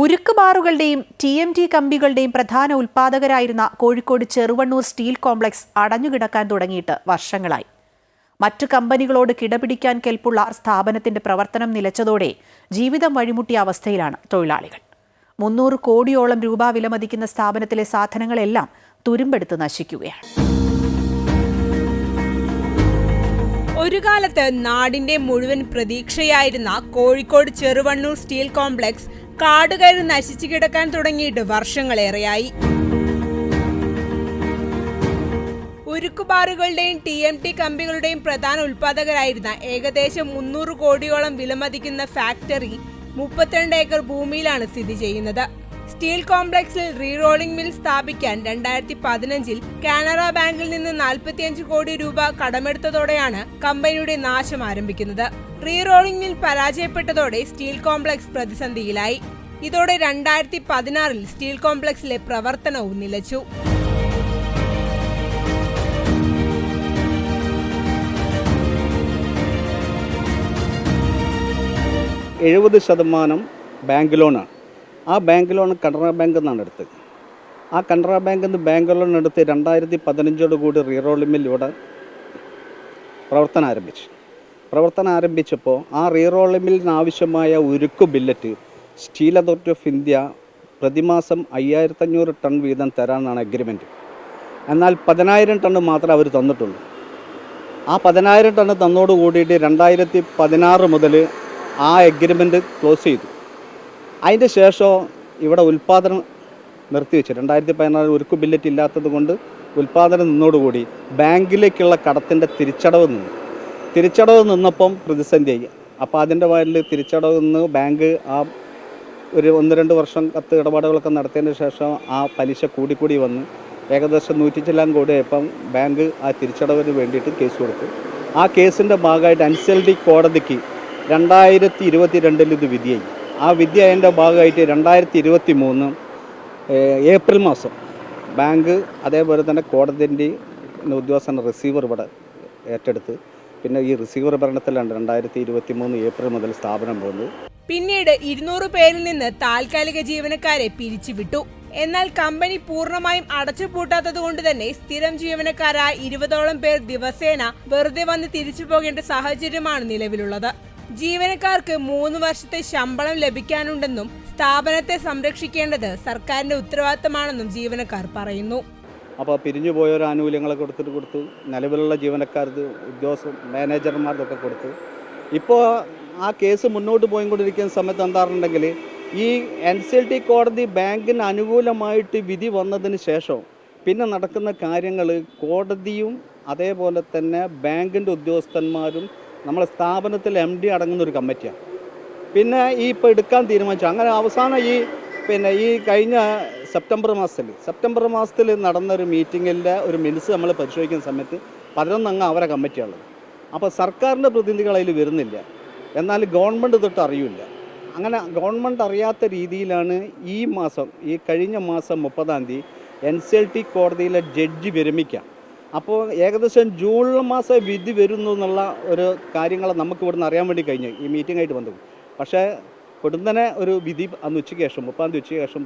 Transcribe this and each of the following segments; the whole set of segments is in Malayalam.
ഉരുക്ക് ബാറുകളുടെയും TMT കമ്പികളുടെയും പ്രധാന ഉൽപ്പാദകരായിരുന്ന കോഴിക്കോട് ചെറുവണ്ണൂർ സ്റ്റീൽ കോംപ്ലക്സ് അടഞ്ഞുകിടക്കാൻ തുടങ്ങിയിട്ട് വർഷങ്ങളായി. മറ്റു കമ്പനികളോട് കിടപിടിക്കാൻ കെൽപ്പുള്ള സ്ഥാപനത്തിന്റെ പ്രവർത്തനം നിലച്ചതോടെ ജീവിതം വഴിമുട്ടിയ അവസ്ഥയിലാണ് തൊഴിലാളികൾ. 300 കോടിയോളം രൂപ വിലമതിക്കുന്ന സ്ഥാപനത്തിലെ സാധനങ്ങളെല്ലാം തുരുമ്പെടുത്ത് നശിക്കുകയാണ്. ഒരു കാലത്ത് നാടിന്റെ മുഴുവൻ പ്രതീക്ഷയായിരുന്ന കോഴിക്കോട് ചെറുവണ്ണൂർ സ്റ്റീൽ കോംപ്ലക്സ് കാടുകയറി നശിച്ചു കിടക്കാൻ തുടങ്ങിയിട്ട് വർഷങ്ങളേറെയായി. ഉരുക്കുബാറുകളുടെയും TMT കമ്പികളുടെയും പ്രധാന ഉൽപ്പാദകരായിരുന്ന ഏകദേശം 300 കോടിയോളം വിലമതിക്കുന്ന ഫാക്ടറി 32 ഏക്കർ ഭൂമിയിലാണ് സ്ഥിതി ചെയ്യുന്നത്. സ്റ്റീൽ കോംപ്ലക്സിൽ റീറോളിംഗ് മിൽ സ്ഥാപിക്കാൻ 2015-ൽ കാനറ ബാങ്കിൽ നിന്ന് 45 കോടി രൂപ കടമെടുത്തതോടെയാണ് കമ്പനിയുടെ നാശം ആരംഭിക്കുന്നത്. റീറോളിംഗ് മിൽ പരാജയപ്പെട്ടതോടെ സ്റ്റീൽ കോംപ്ലക്സ് പ്രതിസന്ധിയിലായി. ഇതോടെ 2016-ൽ സ്റ്റീൽ കോംപ്ലക്സിലെ പ്രവർത്തനവും നിലച്ചു. ബാങ്ക് ലോണാണ്. ആ ബാങ്ക് ലോൺ കനറ ബാങ്കിൽ നിന്നാണ് എടുത്തത്. ആ കനറ ബാങ്കിൽ നിന്ന് ബാങ്ക് ലോൺ എടുത്ത് 2015 റീറോളിംഗ് മിൽ ഇവിടെ പ്രവർത്തനം ആരംഭിച്ചപ്പോൾ ആ റീറോളിംഗ് മില്ലിന് ആവശ്യമായ ഉരുക്ക് billet steel authority of India പ്രതിമാസം 5500 ടൺ വീതം തരാനാണ് അഗ്രിമെൻറ്റ്. എന്നാൽ 10,000 ടൺ മാത്രമേ അവർ തന്നിട്ടുള്ളൂ. ആ 10,000 ടൺ തന്നോട് കൂടിയിട്ട് 2016 മുതൽ ആ അഗ്രിമെൻറ്റ് ക്ലോസ് ചെയ്തു. അതിൻ്റെ ശേഷം ഇവിടെ ഉൽപ്പാദനം നിർത്തിവെച്ചു. 2016 ഉരുക്ക് ബില്ലറ്റ് ഇല്ലാത്തത് കൊണ്ട് ഉൽപ്പാദനം നിന്നോടുകൂടി ബാങ്കിലേക്കുള്ള കടത്തിൻ്റെ തിരിച്ചടവ് നിന്നപ്പം പ്രതിസന്ധിയായി. അപ്പോൾ അതിൻ്റെ വയലിൽ തിരിച്ചടവ് നിന്ന് ബാങ്ക് ആ ഒരു 1-2 വർഷം കത്ത് ഇടപാടുകളൊക്കെ നടത്തിയതിന് ശേഷം ആ പലിശ കൂടി വന്ന് ഏകദേശം 100 ചില്ലാൻ കോടിയായപ്പം ബാങ്ക് ആ തിരിച്ചടവിന് വേണ്ടിയിട്ട് കേസ് കൊടുത്തു. ആ കേസിൻ്റെ ഭാഗമായിട്ട് NCLT കോടതിക്ക് 2022 ഇത് വിധിയായി. ആ വിധി അതിൻ്റെ ഭാഗമായിട്ട് 2023 ഏപ്രിൽ മാസം ബാങ്ക് അതേപോലെ തന്നെ കോടതിൻ്റെ ഉദ്യോഗസ്ഥൻ റിസീവർ ഇവിടെ ഏറ്റെടുത്ത് പിന്നെ ഈ റിസീവർ ഭരണത്തിലാണ് 2023 ഏപ്രിൽ മുതൽ സ്ഥാപനം പോകുന്നത്. പിന്നീട് 200 പേരിൽ നിന്ന് താൽക്കാലിക ജീവനക്കാരെ പിരിച്ചുവിട്ടു. എന്നാൽ കമ്പനി പൂർണ്ണമായും അടച്ചുപൂട്ടാത്തത് കൊണ്ട് തന്നെ സ്ഥിരം ജീവനക്കാരായ 20ഓളം പേർ ദിവസേന വെറുതെ വന്ന് തിരിച്ചു പോകേണ്ട സാഹചര്യമാണ് നിലവിലുള്ളത്. ജീവനക്കാർക്ക് 3 വർഷത്തെ ശമ്പളം ലഭിക്കാനുണ്ടെന്നും സ്ഥാപനത്തെ സംരക്ഷിക്കേണ്ടത് സർക്കാരിന്റെ ഉത്തരവാദിത്തമാണെന്നും ജീവനക്കാർ പറയുന്നു. അപ്പോൾ പിരിഞ്ഞു പോയൊരു ആനുകൂല്യങ്ങളൊക്കെ കൊടുത്തു നിലവിലുള്ള ജീവനക്കാർക്ക് ഉദ്യോഗസ്ഥ മാനേജർമാർക്കൊക്കെ കൊടുത്തു. ഇപ്പോൾ ആ കേസ് മുന്നോട്ട് പോയിക്കൊണ്ടിരിക്കുന്ന സമയത്ത് എന്താണെന്നുണ്ടെങ്കിൽ ഈ NCLT കോടതി ബാങ്കിന് അനുകൂലമായിട്ട് വിധി വന്നതിന് ശേഷം പിന്നെ നടക്കുന്ന കാര്യങ്ങൾ കോടതിയും അതേപോലെ തന്നെ ബാങ്കിൻ്റെ ഉദ്യോഗസ്ഥന്മാരും നമ്മളെ സ്ഥാപനത്തിൽ MD അടങ്ങുന്നൊരു കമ്മിറ്റിയാണ്. പിന്നെ ഈ ഇപ്പോൾ എടുക്കാൻ തീരുമാനിച്ചു. അങ്ങനെ അവസാനം ഈ കഴിഞ്ഞ സെപ്റ്റംബർ മാസത്തിൽ നടന്നൊരു മീറ്റിങ്ങിൻ്റെ ഒരു മിനിറ്റ്സ് നമ്മൾ പരിശോധിക്കുന്ന സമയത്ത് 11 അംഗ അവരെ കമ്മിറ്റിയുള്ളത്. അപ്പോൾ സർക്കാരിൻ്റെ പ്രതിനിധികൾ അതിൽ വരുന്നില്ല, എന്നാൽ ഗവൺമെൻറ് തൊട്ട് അറിയില്ല. അങ്ങനെ ഗവൺമെൻറ് അറിയാത്ത രീതിയിലാണ് ഈ കഴിഞ്ഞ മാസം 30-ാം തീയതി NCLT കോടതിയിലെ ജഡ്ജി വിരമിക്കുക. അപ്പോൾ ഏകദേശം ജൂൺ മാസം വിധി വരുന്നു എന്നുള്ള ഒരു കാര്യങ്ങൾ നമുക്ക് ഇവിടുന്ന് അറിയാൻ വേണ്ടി കഴിഞ്ഞു ഈ മീറ്റിംഗായിട്ട് ബന്ധം. പക്ഷേ പെടുന്നനെ ഒരു വിധി അന്ന് ഉച്ചയ്ക്ക് ശേഷം 30-ാം തീയതി ഉച്ചയ്ക്ക് ശേഷം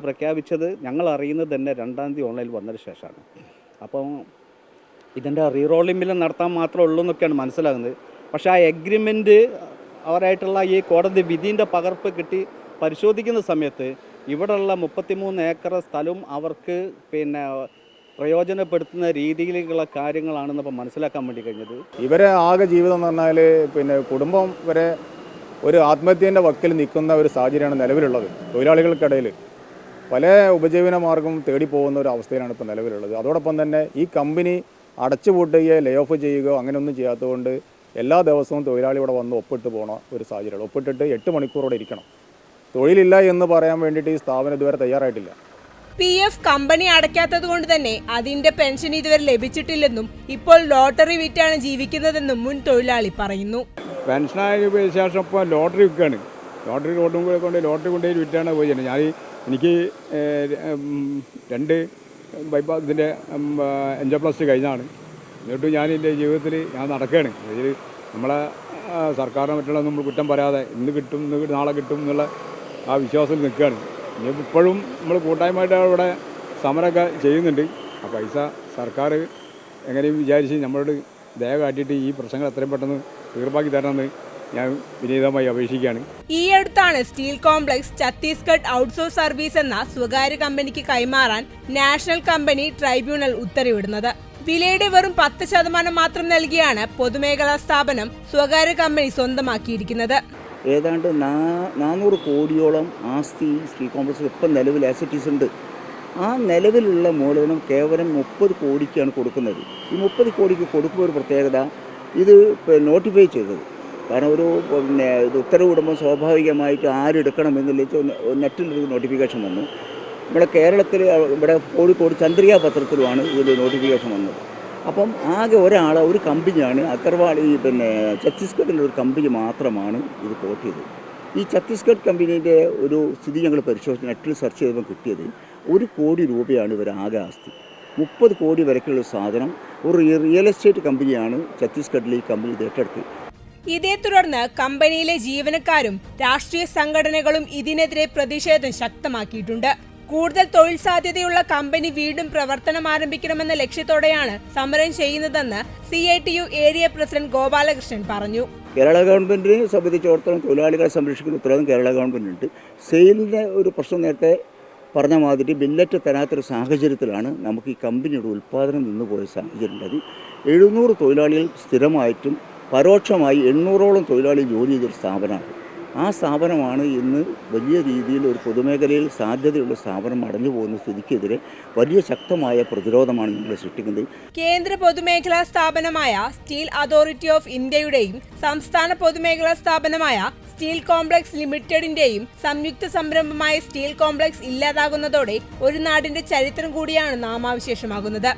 പ്രഖ്യാപിച്ചത് ഞങ്ങൾ അറിയുന്നത് തന്നെ 2-ാം തീയതി ഓൺലൈനിൽ വന്നതിന് ശേഷമാണ്. അപ്പം ഇതിൻ്റെ റീറോളിംഗ് മില്ല് നടത്താൻ മാത്രമേ ഉള്ളൂ എന്നൊക്കെയാണ് മനസ്സിലാകുന്നത്. പക്ഷേ ആ എഗ്രിമെൻറ്റ് അവരായിട്ടുള്ള ഈ കോടതി വിധീൻ്റെ പകർപ്പ് കിട്ടി പരിശോധിക്കുന്ന സമയത്ത് ഇവിടെയുള്ള 33 ഏക്കർ സ്ഥലവും അവർക്ക് പ്രയോജനപ്പെടുത്തുന്ന രീതിയിലുള്ള കാര്യങ്ങളാണെന്ന് ഇപ്പോൾ മനസ്സിലാക്കാൻ വേണ്ടി കഴിഞ്ഞത്. ഇവരെ ആകെ ജീവിതം എന്ന് പറഞ്ഞാൽ കുടുംബം വരെ ഒരു ആത്മഹത്യൻ്റെ വക്കിൽ നിൽക്കുന്ന ഒരു സാഹചര്യമാണ് നിലവിലുള്ളത്. തൊഴിലാളികൾക്കിടയിൽ പല ഉപജീവന മാർഗം തേടി പോകുന്ന ഒരു അവസ്ഥയിലാണ് ഇപ്പോൾ നിലവിലുള്ളത്. അതോടൊപ്പം തന്നെ ഈ കമ്പനി അടച്ചുപൂട്ടുകയോ ലേ ഓഫ് ചെയ്യുകയോ അങ്ങനെയൊന്നും ചെയ്യാത്തതുകൊണ്ട് എല്ലാ ദിവസവും തൊഴിലാളി ഇവിടെ വന്ന് ഒപ്പിട്ട് പോകണ ഒരു സാഹചര്യമാണ്. ഒപ്പിട്ടിട്ട് 8 മണിക്കൂറോടെ ഇരിക്കണം. തൊഴിലില്ല എന്ന് പറയാൻ വേണ്ടിയിട്ട് ഈ സ്ഥാപനം ഇതുവരെ തയ്യാറായിട്ടില്ല. PF കമ്പനി അടയ്ക്കാത്തത് കൊണ്ട് തന്നെ അതിന്റെ പെൻഷൻ ഇതുവരെ ലഭിച്ചിട്ടില്ലെന്നും ഇപ്പോൾ ലോട്ടറി വിറ്റാണ് ജീവിക്കുന്നതെന്നും മുൻ തൊഴിലാളി പറയുന്നു. പെൻഷനായ ശേഷം ഇപ്പോൾ ലോട്ടറി വിൽക്കുകയാണ്. ലോട്ടറി കൊണ്ടുപോയി വിറ്റാണ് പോയി. എനിക്ക് 2 ബൈപ്പാസ് ഇതിൻ്റെ എൻജോപ്ലാസ്റ്റ് കഴിഞ്ഞാണ്. എന്നിട്ട് ഞാൻ എൻ്റെ ജീവിതത്തിൽ ഞാൻ നടക്കുകയാണ്. നമ്മളെ സർക്കാരിനെ മറ്റുള്ള നമ്മൾ കുറ്റം പറയാതെ ഇന്ന് കിട്ടും നാളെ കിട്ടും എന്നുള്ള ആ വിശ്വാസത്തിൽ നിൽക്കുകയാണ്. ഇനി ഇപ്പോഴും നമ്മൾ കൂട്ടായ്മയായിട്ട് അവിടെ സമരമൊക്കെ ചെയ്യുന്നുണ്ട്. ആ പൈസ സർക്കാർ എങ്ങനെയും വിചാരിച്ച് നമ്മളോട് ദയ കാട്ടിയിട്ട് ഈ പ്രശ്നങ്ങൾ എത്രയും പെട്ടെന്ന് തീർപ്പാക്കി തരണമെന്ന് ഞാൻ വിനീതമായി അപേക്ഷിക്കുകയാണ്. ഈ അടുത്താണ് steel complex Chhattisgarh outsource service എന്ന സ്വകാര്യ കമ്പനിക്ക് കൈമാറാൻ നാഷണൽ കമ്പനി ട്രൈബ്യൂണൽ ഉത്തരവിടുന്നത്. വിലയുടെ വെറും 10% മാത്രം നൽകിയാണ് പൊതുമേഖലാ സ്ഥാപനം സ്വകാര്യ കമ്പനി സ്വന്തമാക്കിയിരിക്കുന്നത്. ഏതാണ്ട് 400 കോടിയോളം ആസ്തി സ്റ്റീൽ കോംപ്ലക്സിൽ ഇപ്പം നിലവിൽ ആസറ്റീസ് ഉണ്ട്. ആ നിലവിലുള്ള മൂലധനം കേവലം 30 കോടിക്കാണ് കൊടുക്കുന്നത്. ഈ 30 കോടിക്ക് കൊടുക്കുമ്പോൾ ഒരു പ്രത്യേകത, ഇത് നോട്ടിഫൈ ചെയ്തത്. കാരണം ഒരു ഇത് ഉത്തരവിടുമ്പോൾ സ്വാഭാവികമായിട്ട് ആരെടുക്കണം എന്നുള്ള നെറ്റിലൊരു നോട്ടിഫിക്കേഷൻ വന്നു. ഇവിടെ കേരളത്തിൽ ഇവിടെ കോഴിക്കോട് ചന്ദ്രിക പത്രത്തിലുമാണ് ഇതിൻ്റെ നോട്ടിഫിക്കേഷൻ വന്നത്. അപ്പം ആകെ ഒരു കമ്പനിയാണ് അഗർവാൾ, ഛത്തീസ്ഗഡിലെ ഒരു കമ്പനി മാത്രമാണ് ഇത് കോട്ട് ചെയ്തത്. ഈ ഛത്തീസ്ഗഡ് കമ്പനീൻ്റെ ഒരു സ്ഥിതി ഞങ്ങൾ പരിശോധിച്ച് നെറ്റിൽ സെർച്ച് ചെയ്തപ്പോൾ കിട്ടിയത് 1 കോടി രൂപയാണ് ഇവരാകെ ആസ്തി. 30 കോടി വരയ്ക്കുള്ള സാധനം ഒരു റിയൽ എസ്റ്റേറ്റ് കമ്പനിയാണ് ഛത്തീസ്ഗഡിലെ ഈ കമ്പനി ഏറ്റെടുത്തത്. ഇതേ തുടർന്ന് കമ്പനിയിലെ ജീവനക്കാരും രാഷ്ട്രീയ സംഘടനകളും ഇതിനെതിരെ പ്രതിഷേധം ശക്തമാക്കിയിട്ടുണ്ട്. കൂടുതൽ തൊഴിൽ സാധ്യതയുള്ള കമ്പനി വീണ്ടും പ്രവർത്തനം ആരംഭിക്കണമെന്ന ലക്ഷ്യത്തോടെയാണ് സമരം ചെയ്യുന്നതെന്ന് CITU ഏരിയ പ്രസിഡന്റ് ഗോപാലകൃഷ്ണൻ പറഞ്ഞു. കേരള ഗവൺമെൻറ്റിനെ സംബന്ധിച്ചിടത്തോളം തൊഴിലാളികളെ സംരക്ഷിക്കുന്ന ഉത്തരവാദിത്വം കേരള ഗവൺമെൻറ്റിനുണ്ട്. സെയിലിൻ്റെ ഒരു പ്രശ്നം നേരത്തെ പറഞ്ഞ മാതിരി ബില്ലറ്റ് തരാത്തൊരു സാഹചര്യത്തിലാണ് നമുക്ക് ഈ കമ്പനിയുടെ ഉൽപ്പാദനം നിന്നുപോയ സാഹചര്യം ഉള്ളത്. 700 തൊഴിലാളികൾ സ്ഥിരമായിട്ടും പരോക്ഷമായി 800ഓളം തൊഴിലാളികൾ ജോലി ചെയ്തൊരു സ്ഥാപനമാണ്. ആ സ്ഥാപനമാണ് ഇന്ന് വലിയ രീതിയിൽ ഒരു പൊതുമേഖലയിൽ സാധ്യതയുള്ള സ്ഥാപനം അടഞ്ഞു പോകുന്ന സ്ഥിതിക്കെതിരെ വലിയ ശക്തമായ പ്രതിരോധമാണ് ഞങ്ങൾ സൃഷ്ടിക്കുന്നത്. കേന്ദ്ര പൊതുമേഖലാ സ്ഥാപനമായ സ്റ്റീൽ അതോറിറ്റി ഓഫ് ഇന്ത്യയുടെയും സംസ്ഥാന പൊതുമേഖലാ സ്ഥാപനമായ സ്റ്റീൽ കോംപ്ലക്സ് ലിമിറ്റഡിന്റെയും സംയുക്ത സംരംഭമായ സ്റ്റീൽ കോംപ്ലക്സ് ഇല്ലാതാകുന്നതോടെ ഒരു നാടിന്റെ ചരിത്രം കൂടിയാണ് നാമാവശേഷമാകുന്നത്.